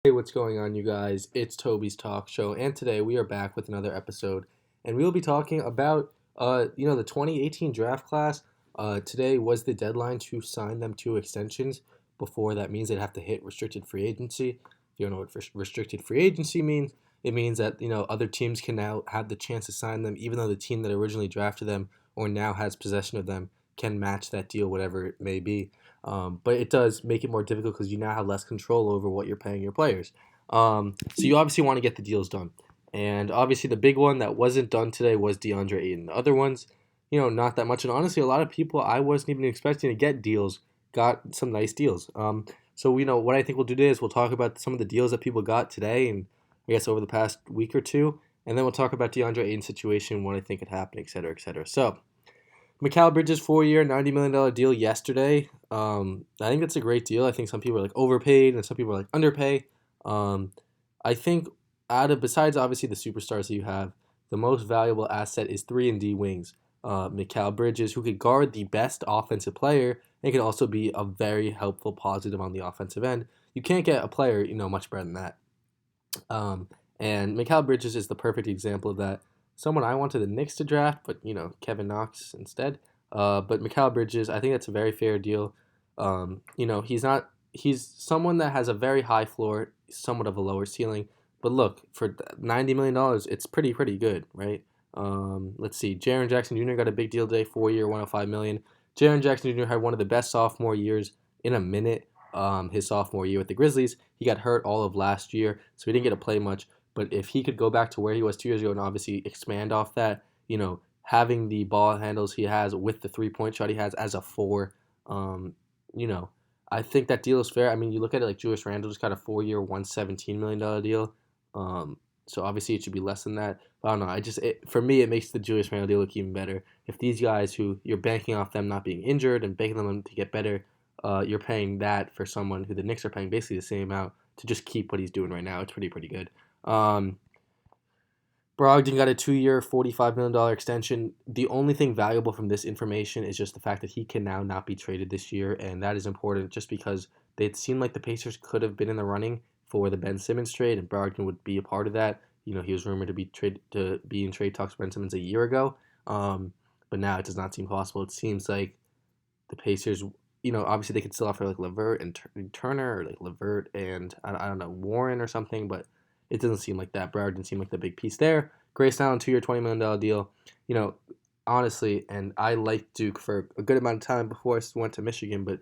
Hey, what's going on, you guys? It's Toby's Talk Show, and today we are back with another episode, and we'll be talking about, the 2018 draft class. Today was the deadline to sign them to extensions. Before that means they'd have to hit restricted free agency. If you don't know what restricted free agency means, it means that other teams can now have the chance to sign them, even though the team that originally drafted them or now has possession of them can match that deal, whatever it may be. But it does make it more difficult because you now have less control over what you're paying your players. So you obviously want to get the deals done. And obviously the big one that wasn't done today was Deandre Ayton. The other ones, not that much. And honestly, a lot of people I wasn't even expecting to get deals got some nice deals. So what I think we'll do today is we'll talk about some of the deals that people got today and I guess over the past week or two. And then we'll talk about Deandre Ayton's situation, what I think could happen, et cetera, et cetera. So Mikal Bridges 4-year, $90 million deal yesterday. I think that's a great deal. I think some people are like overpaid and some people are like underpaid. Um, I think besides obviously the superstars that you have, the most valuable asset is 3 and D wings. Mikal Bridges, who could guard the best offensive player and can also be a very helpful positive on the offensive end. You can't get a player much better than that. And Mikal Bridges is the perfect example of that. Someone I wanted the Knicks to draft, but Kevin Knox instead. But Mikal Bridges, I think that's a very fair deal. He's someone that has a very high floor, somewhat of a lower ceiling. But look, for $90 million, it's pretty good, right? Let's see. Jaren Jackson Jr. got a big deal today, 4-year, $105 million. Jaren Jackson Jr. had one of the best sophomore years in a minute. His sophomore year with the Grizzlies, he got hurt all of last year, so he didn't get to play much. But if he could go back to where he was 2 years ago and obviously expand off that, having the ball handles he has with the 3-point shot he has as a four, um, you know, I think that deal is fair. I mean, you look at it like Julius Randle just got a 4-year, $117 million deal. So obviously it should be less than that. But I don't know. For me, it makes the Julius Randle deal look even better. If these guys who you're banking off them not being injured and banking them to get better, you're paying that for someone who the Knicks are paying basically the same amount to just keep what he's doing right now. It's pretty good. Um, Brogdon got a 2-year, $45 million extension. The only thing valuable from this information is just the fact that he can now not be traded this year, and that is important just because it seemed like the Pacers could have been in the running for the Ben Simmons trade, and Brogdon would be a part of that. He was rumored to be in trade talks with Ben Simmons a year ago, but now it does not seem possible. It seems like the Pacers, obviously they could still offer like Levert and Turner, or like Levert and I don't know, Warren or something, but it doesn't seem like that. Broward didn't seem like the big piece there. Grayson Allen, 2-year, $20 million deal. Honestly, and I liked Duke for a good amount of time before I went to Michigan, but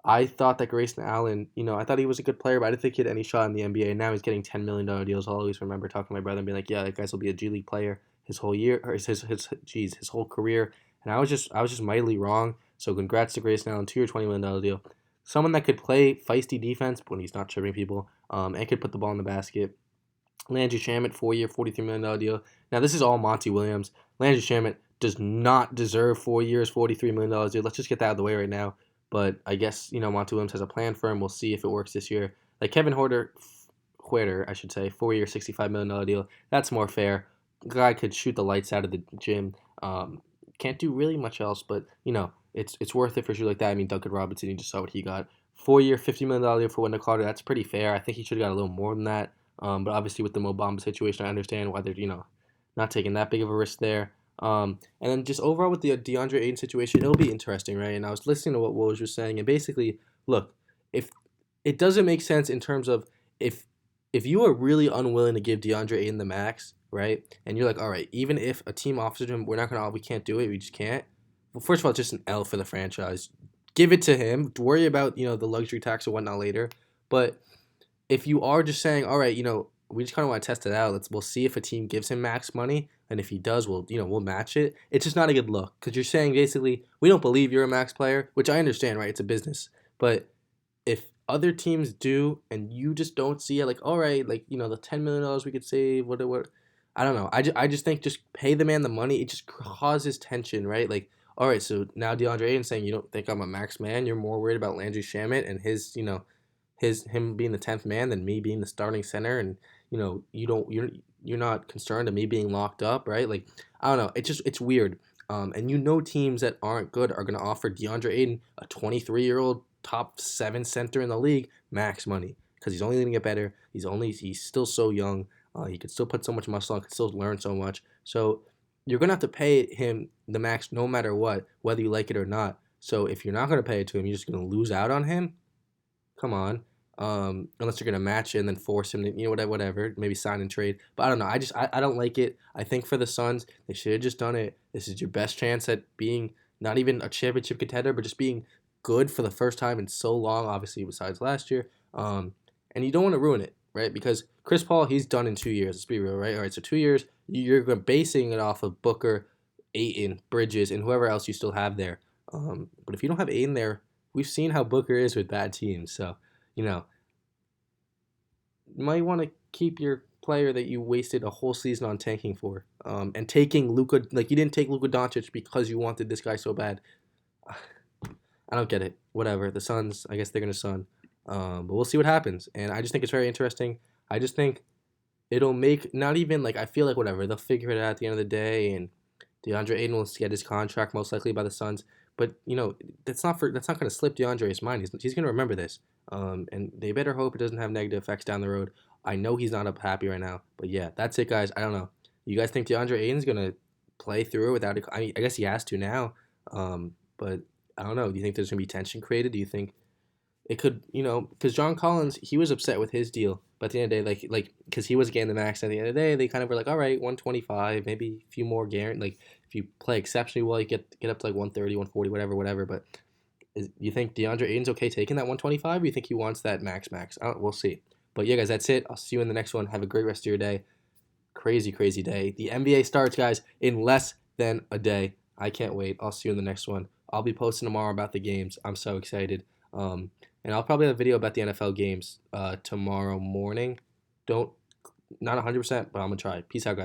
I thought that Grayson Allen, I thought he was a good player, but I didn't think he had any shot in the NBA. And now he's getting $10 million deals. I'll always remember talking to my brother and being like, "Yeah, that guy's will be a G League player his whole year, or his whole career." And I was just mightily wrong. So congrats to Grayson Allen, 2-year, $20 million deal. Someone that could play feisty defense when he's not tripping people, and could put the ball in the basket. Landry Shamet, 4-year, $43 million deal. Now, this is all Monty Williams. Landry Shamet does not deserve 4 years, $43 million deal. Let's just get that out of the way right now. But I guess, Monty Williams has a plan for him. We'll see if it works this year. Like Kevin Huerter, I should say, 4-year, $65 million deal. That's more fair. Guy could shoot the lights out of the gym. Can't do really much else, but, it's worth it for sure like that. I mean, Duncan Robinson, you just saw what he got. 4-year, $50 million deal for Wendell Carter. That's pretty fair. I think he should have got a little more than that. But obviously with the Mo Bamba situation, I understand why they're not taking that big of a risk there. And then just overall with the DeAndre Ayton situation, it'll be interesting, right? And I was listening to what Woj was saying, and basically, look, if it doesn't make sense in terms of if if you are really unwilling to give DeAndre Ayton the max, right? And you're like, all right, even if a team offers him, we can't do it, we just can't. Well, first of all, it's just an L for the franchise. Give it to him. Worry about the luxury tax or whatnot later. But if you are just saying, all right, we just kind of want to test it out. We'll see if a team gives him max money, and if he does, we'll match it. It's just not a good look because you're saying basically we don't believe you're a max player, which I understand, right? It's a business, but if other teams do and you just don't see it, like all right, like the $10 million we could save, what, I don't know. I just think just pay the man the money. It just causes tension, right? Like all right, so now DeAndre Ayton saying you don't think I'm a max man, you're more worried about Landry Shamet and him being the 10th man than me being the starting center, and you're not concerned of me being locked up, right? Like I don't know, it's weird. And teams that aren't good are going to offer DeAndre Ayton, a 23-year-old top 7 center in the league, max money because he's only going to get better. He's still so young. He could still put so much muscle on, could still learn so much. So you're gonna have to pay him the max no matter what, whether you like it or not. So if you're not gonna pay it to him, you're just gonna lose out on him. Come on. Unless you're gonna match it and then force him to, whatever, maybe sign and trade. But I don't know. I don't like it. I think for the Suns, they should have just done it. This is your best chance at being not even a championship contender, but just being good for the first time in so long. Obviously, besides last year. And you don't want to ruin it, right? Because Chris Paul, he's done in 2 years. Let's be real, right? All right, so 2 years, you're basing it off of Booker, Ayton, Bridges, and whoever else you still have there. But if you don't have Ayton there, we've seen how Booker is with bad teams. So, you know, you might want to keep your player that you wasted a whole season on tanking for. And taking Luka, like you didn't take Luka Doncic because you wanted this guy so bad. I don't get it. Whatever. The Suns, I guess they're gonna Sun. But we'll see what happens. And I just think it's very interesting. I just think it'll make not even like I feel like whatever they'll figure it out at the end of the day, and DeAndre Ayton will get his contract most likely by the Suns. But that's not going to slip DeAndre's mind. He's going to remember this. And they better hope it doesn't have negative effects down the road. I know he's not up happy right now, but yeah, that's it, guys. I don't know. You guys think DeAndre Ayton's going to play through it without? I mean, I guess he has to now. But I don't know. Do you think there's going to be tension created? Do you think it could, because John Collins, he was upset with his deal, but at the end of the day, like, because he was getting the max. At the end of the day, they kind of were like, all right, 125, maybe a few more guaranteed. Like, if you play exceptionally well, you get up to like 130, 140, whatever. But you think DeAndre Ayton's okay taking that 125? Or you think he wants that max? We'll see. But yeah, guys, that's it. I'll see you in the next one. Have a great rest of your day. Crazy, crazy day. The NBA starts, guys, in less than a day. I can't wait. I'll see you in the next one. I'll be posting tomorrow about the games. I'm so excited. And I'll probably have a video about the NFL games tomorrow morning. Not 100%, but I'm going to try. Peace out, guys.